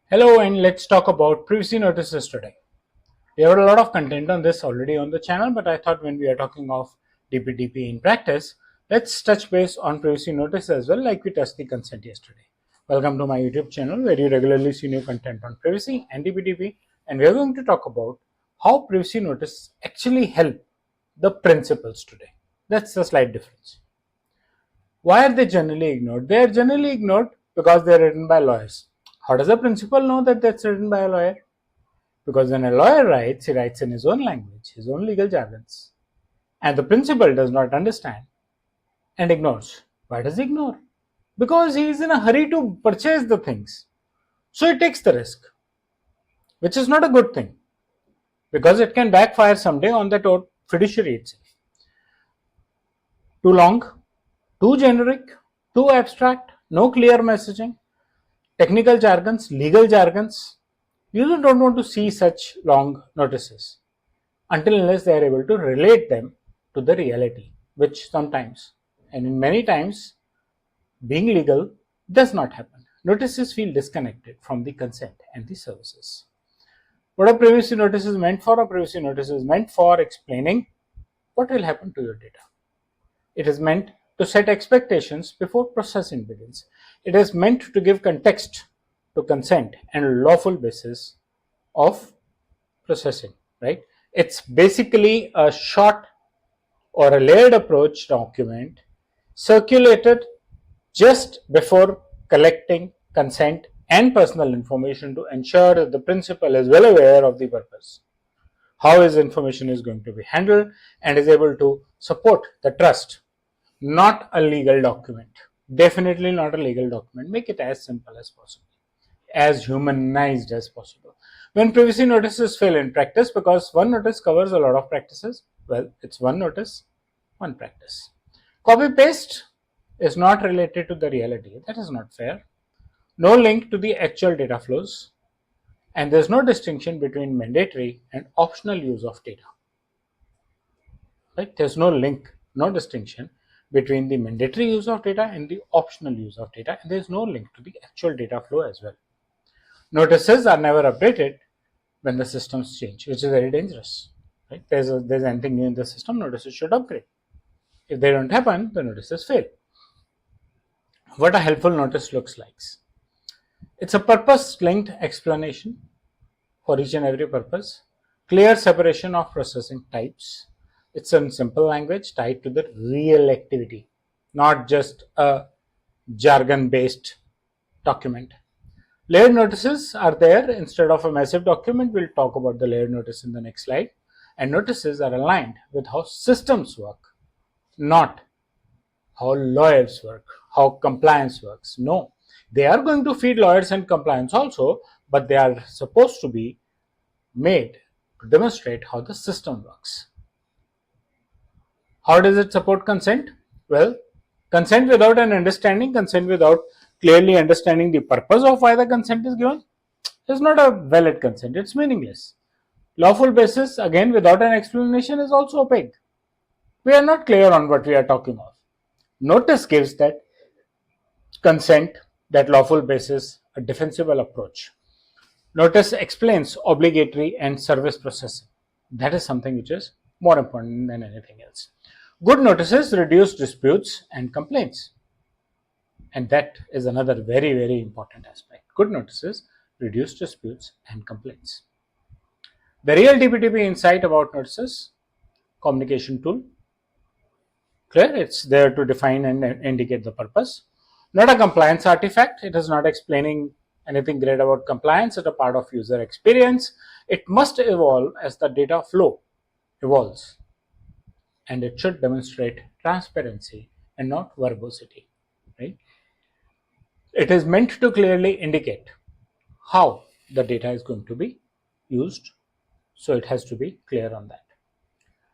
Hello, and let's talk about privacy notices today. We have a lot of content on this already on the channel, but I thought when we are talking of DPDP in practice, let's touch base on privacy notice as well, like we touched the consent yesterday. Welcome to my YouTube channel where you regularly see new content on privacy and DPDP, and we are going to talk about how privacy notice actually help the principals today. That's the slight difference. Why are they generally ignored? They are generally ignored because they are written by lawyers. How does a principal know that that's written by a lawyer? Because when a lawyer writes, he writes in his own language, his own legal jargons. And the principal does not understand and ignores. Why does he ignore? Because he is in a hurry to purchase the things. So he takes the risk, which is not a good thing because it can backfire someday on that fiduciary itself. Too long, too generic, too abstract, no clear messaging, technical jargons, legal jargons. Users don't want to see such long notices until unless they are able to relate them to the reality, which sometimes and in many times being legal does not happen. Notices feel disconnected from the consent and the services. What a privacy notice is meant for? A privacy notice is meant for explaining what will happen to your data. It is meant to set expectations before processing begins. It is meant to give context to consent and lawful basis of processing, right? It's basically a short or a layered approach document circulated just before collecting consent and personal information to ensure that the principal is well aware of the purpose, how his information is going to be handled, and is able to support the trust. Not a legal document. Definitely not a legal document. Make it as simple as possible, as humanized as possible. When privacy notices fail in practice, because one notice covers a lot of practices, well, it's one notice, one practice. Copy paste is not related to the reality. That is not fair. No link to the actual data flows, and there's no distinction between mandatory and optional use of data. Right? There's no link, no distinction between the mandatory use of data and the optional use of data, and there's no link to the actual data flow as well. Notices are never updated when the systems change, which is very dangerous. Right? There's anything new in the system, notices should upgrade. If they don't happen, the notices fail. What a helpful notice looks like. It's a purpose-linked explanation for each and every purpose, clear separation of processing types. It's in simple language tied to the real activity, not just a jargon-based document. Layered notices are there instead of a massive document. We'll talk about the layered notice in the next slide. And notices are aligned with how systems work, not how lawyers work, how compliance works. No, they are going to feed lawyers and compliance also, but they are supposed to be made to demonstrate how the system works. How does it support consent? Well, consent without an understanding, consent without clearly understanding the purpose of why the consent is given is not a valid consent. It's meaningless. Lawful basis, again, without an explanation is also opaque. We are not clear on what we are talking of. Notice gives that consent, that lawful basis, a defensible approach. Notice explains obligatory and service processing. That is something which is more important than anything else. Good notices reduce disputes and complaints. And that is another very, very important aspect. Good notices reduce disputes and complaints. The real DPDP insight about notices, communication tool. Clear? It's there to define and indicate the purpose. Not a compliance artifact. It is not explaining anything great about compliance. It's a part of user experience. It must evolve as the data flow evolves. And it should demonstrate transparency and not verbosity. Right? It is meant to clearly indicate how the data is going to be used. So it has to be clear on that.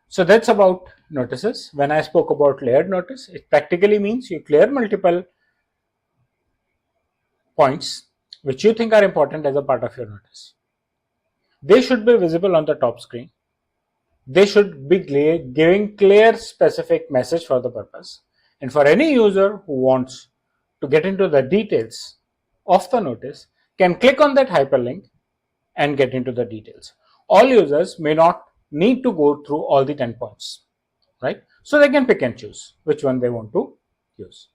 So that's about notices. When I spoke about layered notice, it practically means you clear multiple points which you think are important as a part of your notice. They should be visible on the top screen. They should be giving clear specific message for the purpose. And for any user who wants to get into the details of the notice, can click on that hyperlink and get into the details. All users may not need to go through all the 10 points, right? So they can pick and choose which one they want to use.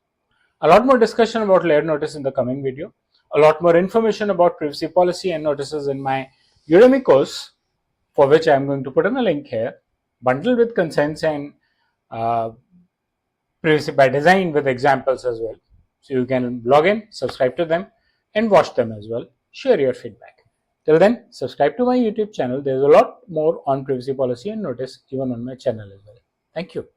A lot more discussion about layered notice in the coming video. A lot more information about privacy policy and notices in my Udemy course, for which I am going to put in a link here, bundled with consents and privacy by design with examples as well. So you can log in, subscribe to them, and watch them as well. Share your feedback. Till then, subscribe to my YouTube channel. There's a lot more on privacy policy and notice even on my channel as well. Thank you.